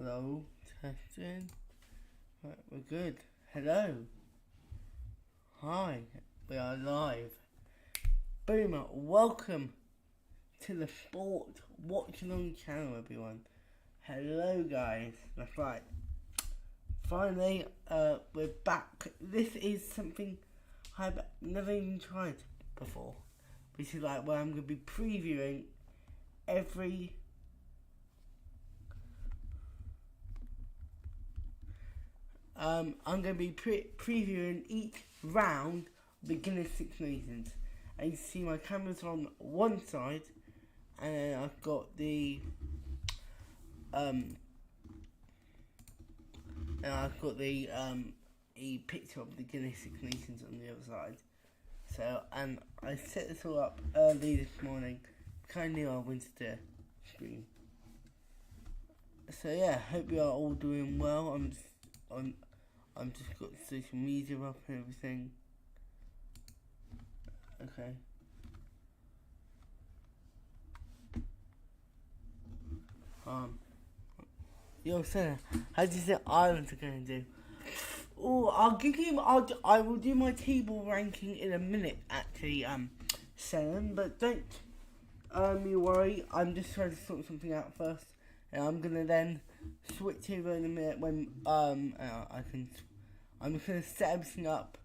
Hello, testing. Right, we're good. Hello. Hi, we are live. Boomer, welcome to the Sport Watch Along channel, everyone. Hello, guys. That's right. Finally, we're back. This is something I've never even tried before. Which is like where I'm going to be previewing every I'm going to be previewing each round of the Guinness Six Nations. And you can see my camera's on one side, and then I've got the a picture of the Guinness Six Nations on the other side. So, and I set this all up early this morning. Kind of knew I wanted to stream. So yeah, hope you are all doing well. I'm just got social media up and everything. Okay. Yo, Senna, how do you think Ireland are going to do? Oh, I will do my table ranking in a minute, actually, Senna, but don't, you worry. I'm just trying to sort something out first, and I'm gonna then switch over in a minute when, I'm just gonna set everything up,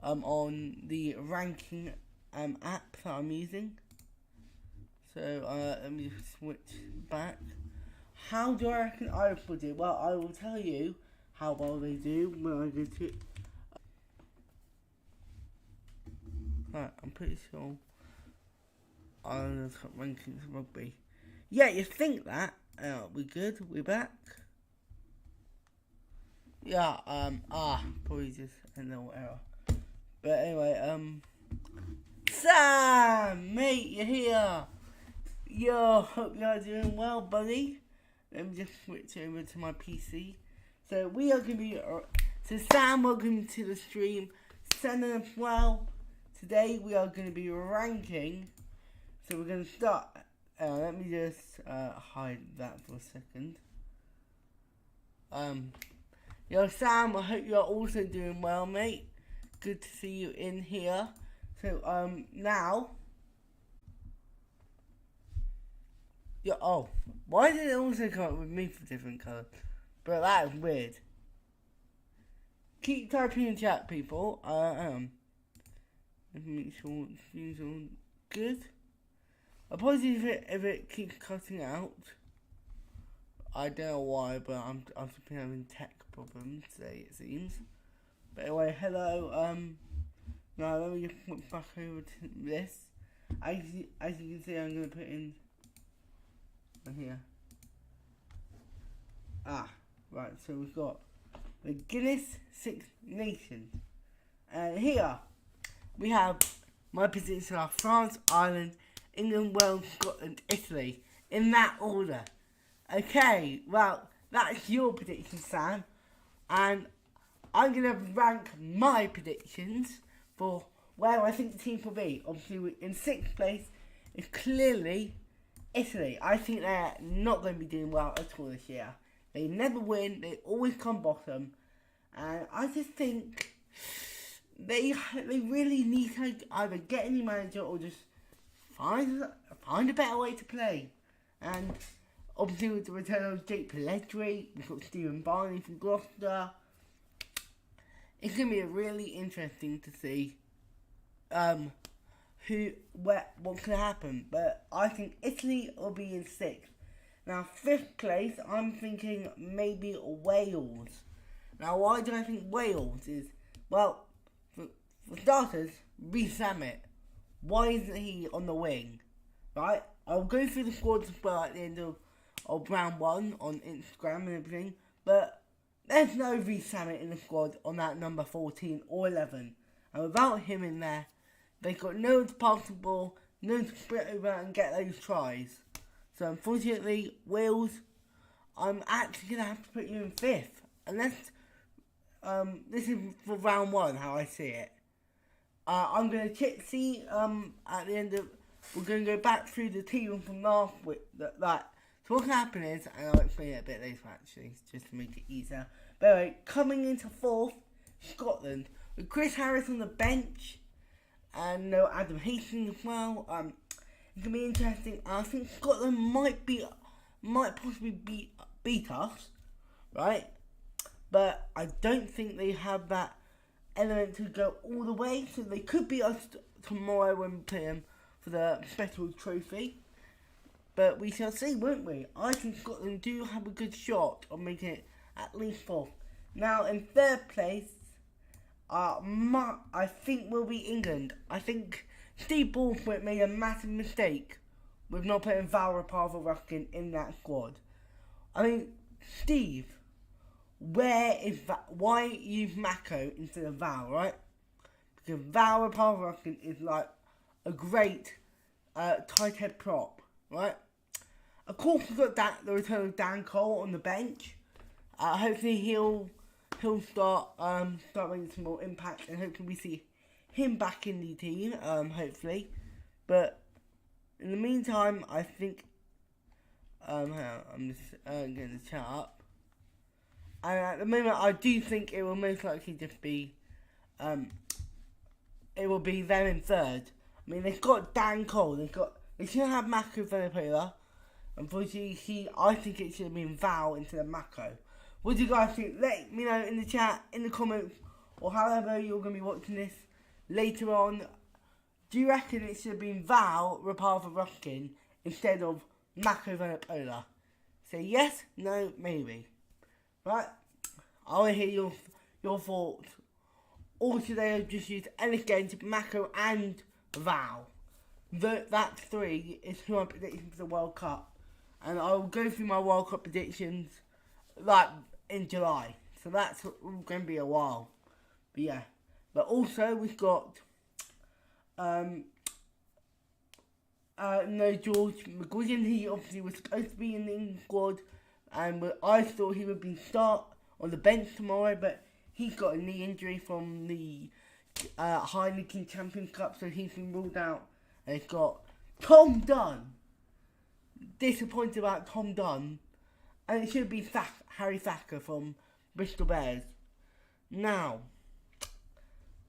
on the ranking, app that I'm using. So, let me just switch back. How do I reckon Irish will do? Well, I will tell you how well they do when I go to it. Right, I'm pretty sure Ireland's got rankings of rugby. Yeah, you think that? We good? We're back? Yeah, probably just a little error. But anyway, Sam, mate, you're here. Yo, hope you're doing well, buddy. Let me just switch over to my PC. So we are going to be, so Sam, welcome to the stream. Senna as well. Today we are going to be ranking. So we're going to start, let me just hide that for a second. Yo, Sam, I hope you're also doing well, mate. Good to see you in here. So, now. Yo, oh, why did it also come up with me for different colours? But that is weird. Keep typing in chat, people. Let me make sure it's all good. Apologies if it keeps cutting out. I don't know why, but I've been having tech problems today, it seems. But anyway, hello. Now let me just put back over to this. As you can see, I'm gonna put in here. Right. So we've got the Guinness Six Nations, and here we have my positions are France, Ireland, England, Wales, Scotland, Italy, in that order. Okay, well, that's your prediction, Sam, and I'm going to rank my predictions for where I think the team will be. Obviously, in 6th place is clearly Italy. I think they're not going to be doing well at all this year. They never win, they always come bottom, and I just think they really need to either get a new manager or just find a better way to play. And obviously with the return of Jake Pellegrini, we've got Stephen Barney from Gloucester. It's going to be really interesting to see what can happen. But I think Italy will be in 6th. Now 5th place, I'm thinking maybe Wales. Now why do I think Wales is, well, for starters, Reece Zammit. Why isn't he on the wing? Right? I'll go through the squads as well at the end of round 1 on Instagram and everything. But there's no Reece Zammit in the squad on that number 14 or 11. And without him in there, they've got no one to pass the ball, no one to sprint over and get those tries. So unfortunately, Wales, I'm actually going to have to put you in 5th. Unless, this is for round 1, how I see it. I'm going to see at the end of, we're going to go back through the team from last week, So what can happen is, and I'll explain it a bit later actually, just to make it easier. But anyway, coming into fourth, Scotland, with Chris Harris on the bench, and no Adam Hastings as well. It can be interesting. I think Scotland might possibly beat us, right? But I don't think they have that element to go all the way. So they could beat us tomorrow when we play them for the Special Trophy. But we shall see, won't we? I think Scotland do have a good shot of making it at least fourth. Now, in third place, I think will be England. I think Steve Borthwick made a massive mistake with not putting Val Rapava-Ruskin in that squad. I mean, Steve, why use Mako instead of Val, right? Because Val Rapava-Ruskin is like a great tight head prop, right? Of course, we've got the return of Dan Cole on the bench. Hopefully, he'll start making some more impact, and hopefully we see him back in the team. Hopefully, but in the meantime, I think hang on, I'm just getting the chat up. And at the moment, I do think it will most likely just be it will be them in third. I mean, they've got Dan Cole. They should have Mako Venipola. Unfortunately, I think it should have been Val instead of Mako. What do you guys think? Let me know in the chat, in the comments, or however you're going to be watching this later on. Do you reckon it should have been Val Rapava-Ruskin instead of Mako Venipola? Say yes, no, maybe. Right? I want to hear your thoughts. Or should they have just used Elegant, Mako and Val? That three is who I'm predicting for the World Cup. And I will go through my World Cup predictions like in July. So that's going to be a while. But yeah. But also we've got no George McGuigan. He obviously was supposed to be in the England squad. And I thought he would be start on the bench tomorrow. But he's got a knee injury from the Heineken Champions Cup. So he's been ruled out. And it's got Tom Dunn. Disappointed about Tom Dunn. And it should be Harry Thacker from Bristol Bears. Now.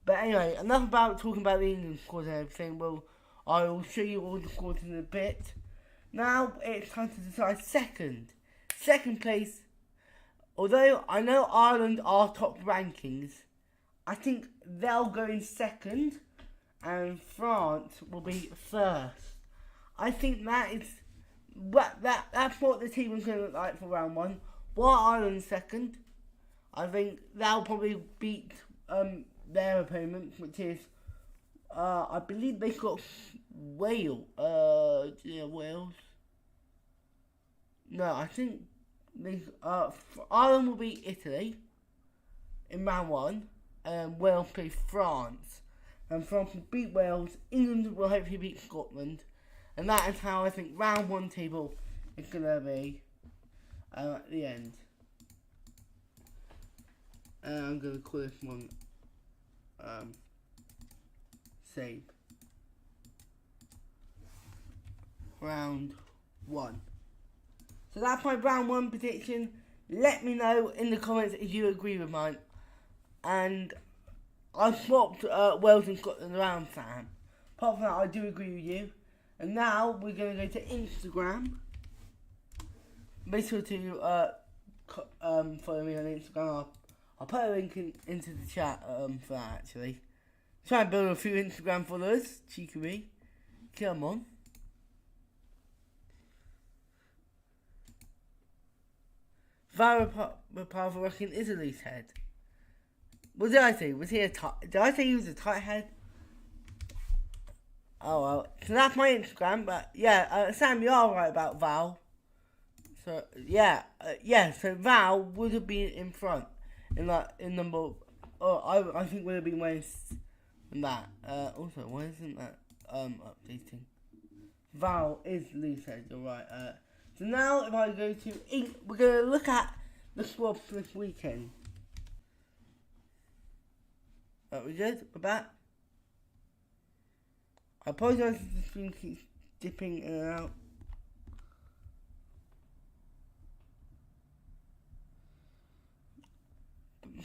But anyway, enough about talking about the England squad and everything. I will show you all the squads in a bit. Now it's time to decide second. Second place. Although I know Ireland are top rankings, I think they'll go in second. And France will be first. I think that's what the team is going to look like for round one. While Ireland second, I think they'll probably beat their opponent, which is I believe they've got Wales. Wales. No, I think Ireland will beat Italy in round one, and Wales play France. And France will beat Wales. England will hopefully beat Scotland. And that is how I think round one table is going to be at the end. And I'm going to call this one save. Round one. So that's my round one prediction. Let me know in the comments if you agree with mine. And I swapped Wales and Scotland around, Sam. Apart from that, I do agree with you. And now we're going to go to Instagram. Make sure to follow me on Instagram. I'll put a link into the chat for that actually. Try and build a few Instagram followers. Cheeky me. Come on. Val Rapava-Ruskin is a loose head. What did I say? Did I say he was a tight head? Oh well. So that's my Instagram, but yeah, Sam, you are right about Val. So yeah, so Val would have been in front in number. Oh, I think would have been worse than that. Also, why isn't that updating? Val is loose head. You're right. So now if I go to we're gonna look at the squad for this weekend. Are we good? We're back. I apologise if the screen keeps dipping in and out.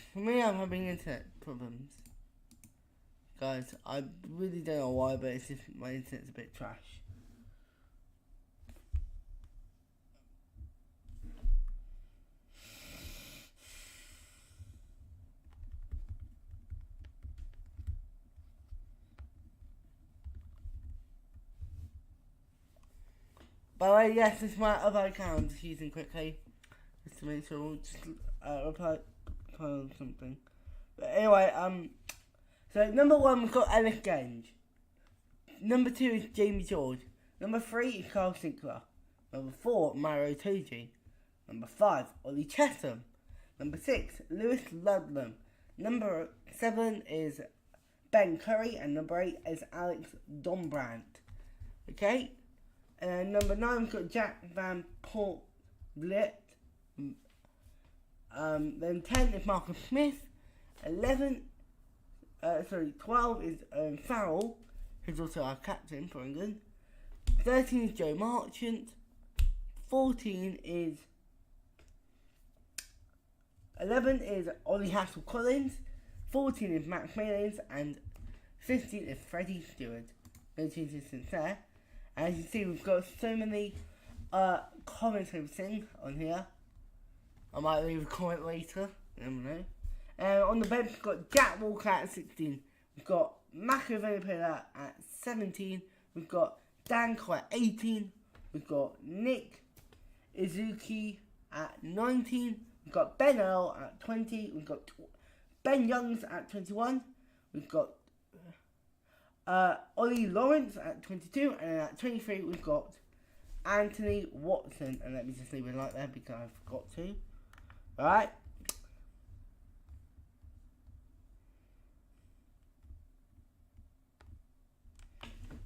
for me, I'm having internet problems. Guys, I really don't know why, but it's just my internet's a bit trash. By the way, yes, this is my other account, just using quickly, just to make sure we'll just reply on something. But anyway, so number 1 we've got Ellis Genge. Number 2 is Jamie George. Number 3 is Carl Sinclair. Number 4, Mario Toji. Number 5, Ollie Chesham. Number 6, Lewis Ludlam. Number 7 is Ben Curry, and number 8 is Alex Dombrandt. Okay? And number 9 we've got Jack Van Portlet. Then 10 is Marcus Smith. 12 is Farrell, who's also our captain for England. 13 is Joe Marchant. 14 is 11 is Ollie Hassel-Collins. 14 is Max Malins, and 15 is Freddie Stewart. No changes since there. As you see, we've got so many comments and everything on here. I might leave a comment later. I don't know. On the bench, we've got Jack Walker at 16. We've got Machiavelli at 17. We've got Danko at 18. We've got Nick Izuki at 19. We've got Ben Earl at 20. We've got Ben Youngs at 21. We've got Ollie Lawrence at 22. And at 23, we've got Anthony Watson. And let me just leave it like that because I forgot to. Alright.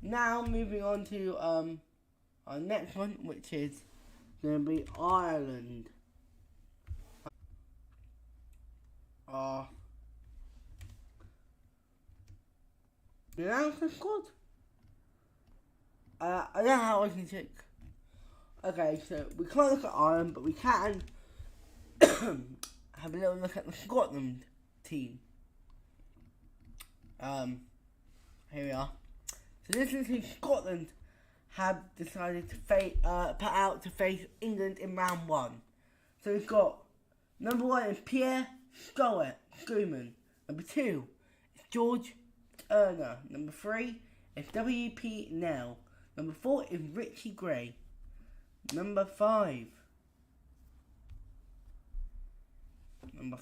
Now moving on to our next one, which is going to be Ireland. The announcement squad. I don't know how I can check. Okay, so we can't look at Ireland, but we can have a little look at the Scotland team. Here we are. So this is who Scotland have decided to put out to face England in round 1. So we've got number 1 is Pierre Schumann. Number 2 is George Turner. Number 3 is W.P. Nell. Number 4 is Richie Gray. Number 5. Number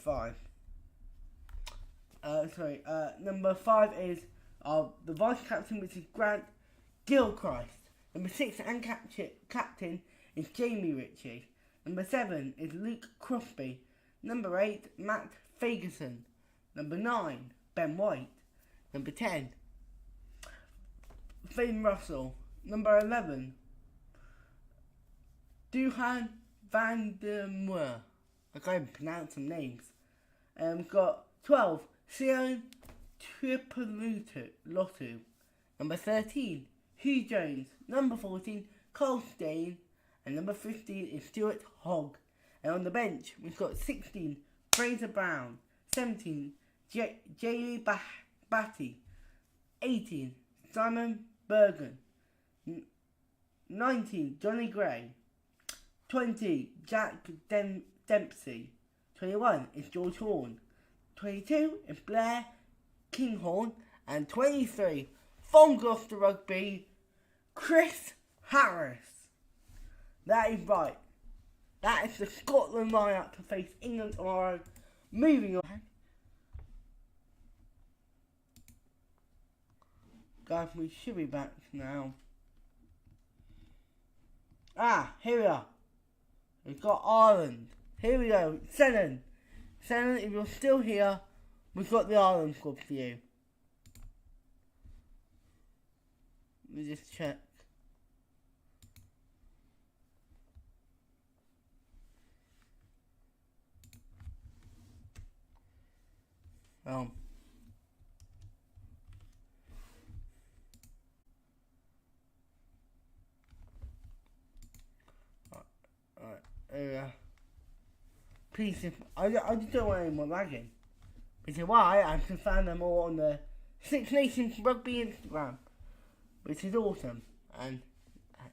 5 is the vice captain, which is Grant Gilchrist. Number 6 and captain is Jamie Ritchie. Number 7 is Luke Crosby. Number 8, Matt Fagerson. Number 9, Ben White. Number 10, Finn Russell. Number 11, Duhan van der Meer. I can't even pronounce some names. We've got 12, Sion Tripolotto. Number 13, Hugh Jones. Number 14, Carl Stein. And number 15 is Stuart Hogg. And on the bench, we've got 16, Fraser Brown. 17, Jamie Batty. 18, Simon Bergen. 19, Johnny Gray. 20, Jack Dempsey. 21 is George Horn. 22 is Blair Kinghorn. And 23, from Gloucester Rugby, Chris Harris. That is right. That is the Scotland lineup to face England tomorrow. Moving on. Guys, we should be back now. Here we are. We've got Ireland. Here we go. Shannon, if you're still here, we've got the Ireland squad for you. Let me just check. Alright, please, I just don't want any more lagging. which is why I can find them all on the Six Nations Rugby Instagram, which is awesome. And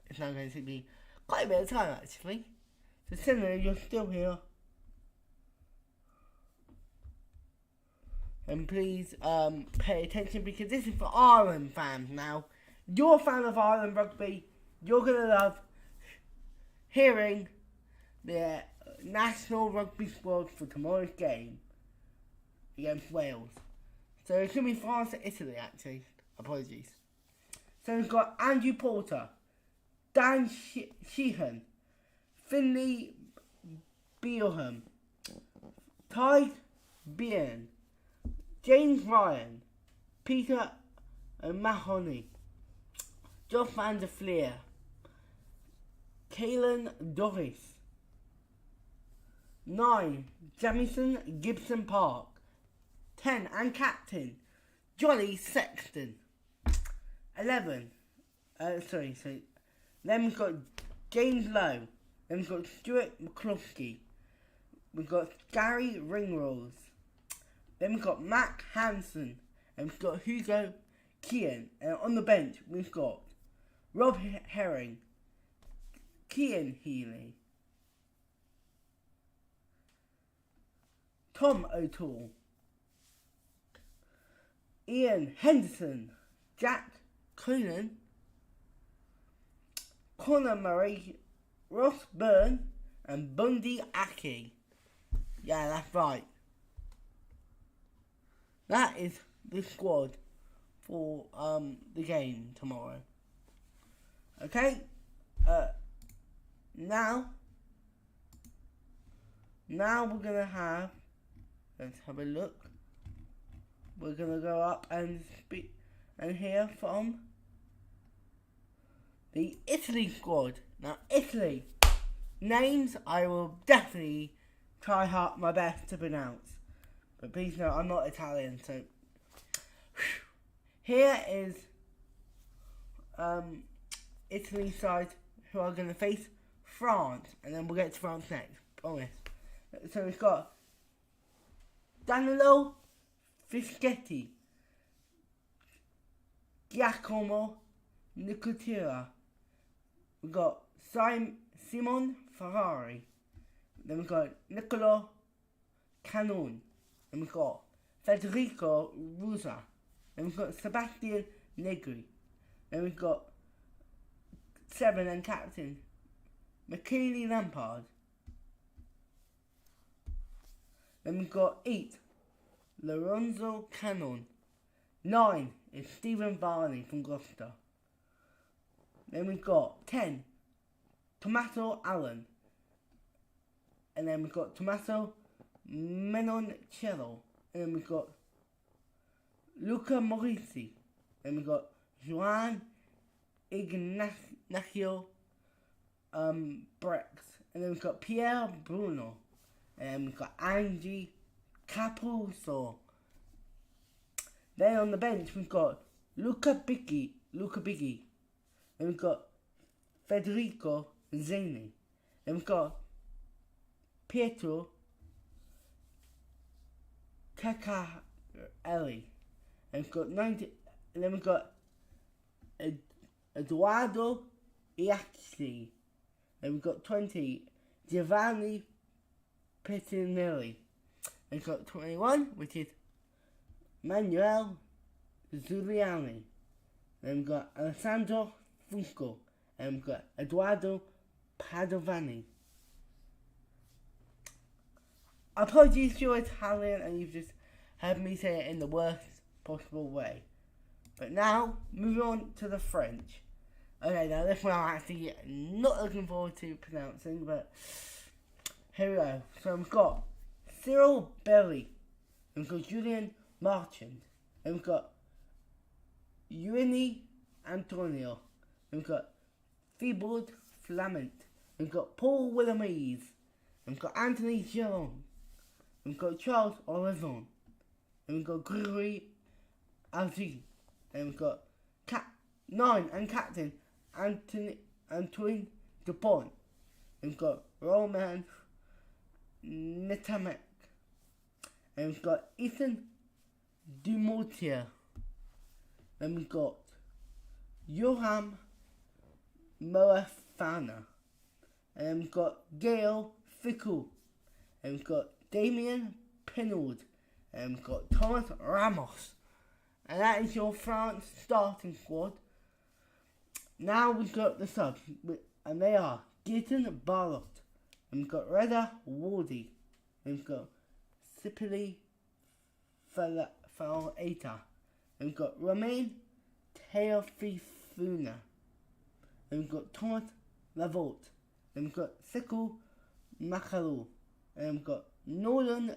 it's now going to take me quite a bit of time actually. So Senna, you're still here. And please pay attention because this is for Ireland fans now. You're a fan of Ireland rugby, you're going to love hearing the national rugby squad for tomorrow's game against Wales. So it's going to be France and Italy actually. Apologies. So we've got Andrew Porter, Dan Sheehan, Finley Bealham, Ty Bean, James Ryan, Peter Mahoney, Josh van der Fleer, Caelan Doris, 9. Jamison Gibson Park, 10. And captain Jolly Sexton, 11. Then we've got James Lowe, then we've got Stuart McCluskey, we've got Gary Ringrose, then we've got Mac Hansen, and we've got Hugo Keane, and on the bench we've got Rob Herring, Cian Healy, Tom O'Toole, Ian Henderson, Jack Coonan, Conor Murray, Ross Byrne, and Bundy Aki. Yeah, that's right. That is the squad for the game tomorrow. Okay? Now we're gonna have, let's have a look. We're gonna go up and speak and hear from the Italy squad. Now Italy names I will definitely try hard my best to pronounce, but please know I'm not Italian. So here is Italy side who are going to face France, and then we'll get to France next, promise. So we've got Danilo Fischetti, Giacomo Nicotera, we've got Simon Ferrari, then we've got Niccolo Canon, then we've got Federico Rusa, then we've got Sebastian Negri, then we've got 7 and captain Michele Lampard, then we've got 8 Lorenzo Cannon, 9 is Stephen Varney from Gloucester, then we've got 10 Tommaso Allen, and then we've got Tommaso Menoncello, and then we've got Luca Morisi, then we've got Juan Ignacio Brex, and then we've got Pierre Bruno, and then we've got Angie Capuzzo. Then on the bench we've got Luca Biggie, then we've got Federico Zeni, then we've got Pietro Caccarelli, and we've got 90, and then we've got Eduardo Iacci, and we've got 20 Giovanni Pettinelli, and we've got 21, which is Manuel Zuliani, then we've got Alessandro Funco, and we've got Eduardo Padovani. Apologies if you're Italian and you've just heard me say it in the worst possible way. But now, moving on to the French. Okay, now this one I'm actually not looking forward to pronouncing, but here we go. So we've got Cyril Belly, we've got Julian Marchand, and we've got Eugenie Antonio, and we've got Thibaud Flamant, we've got Paul Willemese, and we've got Anthony Giron, we've got Charles Olivon, and we've got Gregory Aziz, and we've got 9 and captain Antoine Dupont, and we've got Roman Nitamek, And we've got Ethan Dumortier. Then we've got Johan Moefana. And then we've got Gail Fickle. And we've got Damien Pinaud. And we've got Thomas Ramos. And that is your France starting squad. Now we've got the subs. And they are Gaetan Barlot. And we've got Reda Wardy. And we've got Sipili Faleta. And we've got Romain Teofifuna. And we've got Thomas Lavolt. And we've got Sickle Makalou. And we've got Nolan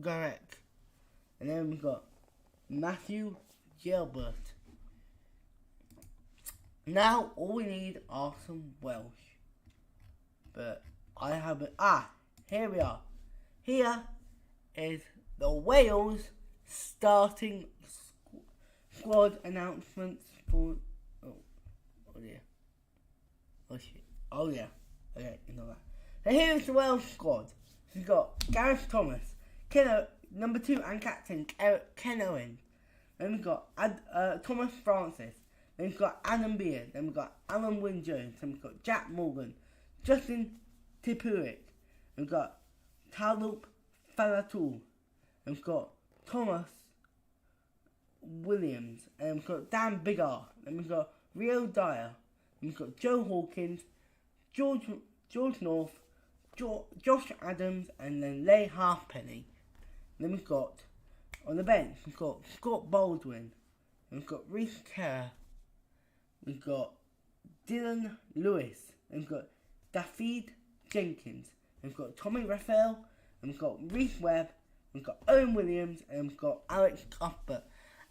Garek. And then we've got Matthew Gilbert. Now all we need are some Welsh. But I haven't. Here we are. Here is the Wales starting squad announcements for. Oh dear. Oh shit. Oh yeah. Okay, you know that. So here's the Wales squad. So we've got Gareth Thomas, number 2 and captain Ken Owen. Then we've got Thomas Francis. Then we've got Adam Beard. Then we've got Alan Wynne-Jones. Then we've got Jack Morgan, Justin Tipurik. We've got Talup Falatul. And we've got Thomas Williams. And we've got Dan Biggar. Then we've got Rio Dyer. And we've got Joe Hawkins, George North, Josh Adams, and then Leigh Halfpenny. Then we've got, on the bench, we've got Scott Baldwin. And we've got Reece Kerr. We've got Dylan Lewis. And we've got David Jenkins. And we've got Tommy Raphael. And we've got Reece Webb. And we've got Owen Williams. And we've got Alex Cuthbert.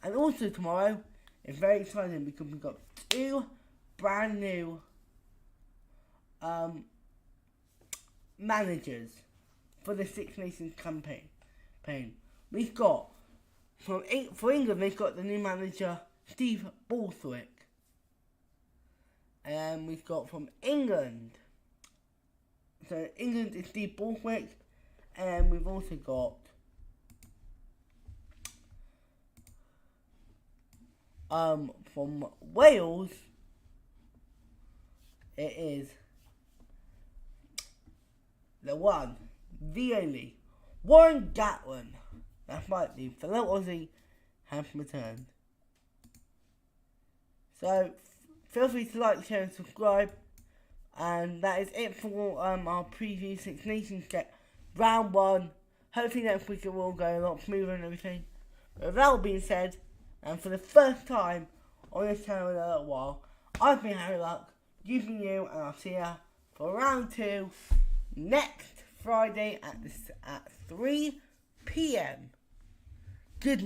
And also tomorrow, it's very exciting because we've got 2 brand new managers for the Six Nations campaign. We've got, for England, they've got the new manager, Steve Borthwick. And we've got from England, so England is Steve Borthwick. And we've also got from Wales, it is the one, the only, Warren Gatland. That's right, the fellow Aussie has returned. So, feel free to like, share and subscribe. And that is it for our preview Six Nations round 1. Hopefully next week it will go a lot smoother and everything. But with that being said, and for the first time on this channel in a little while, I've been Harry Luck, you've been you, and I'll see ya for round 2 next Friday at 3 PM. Good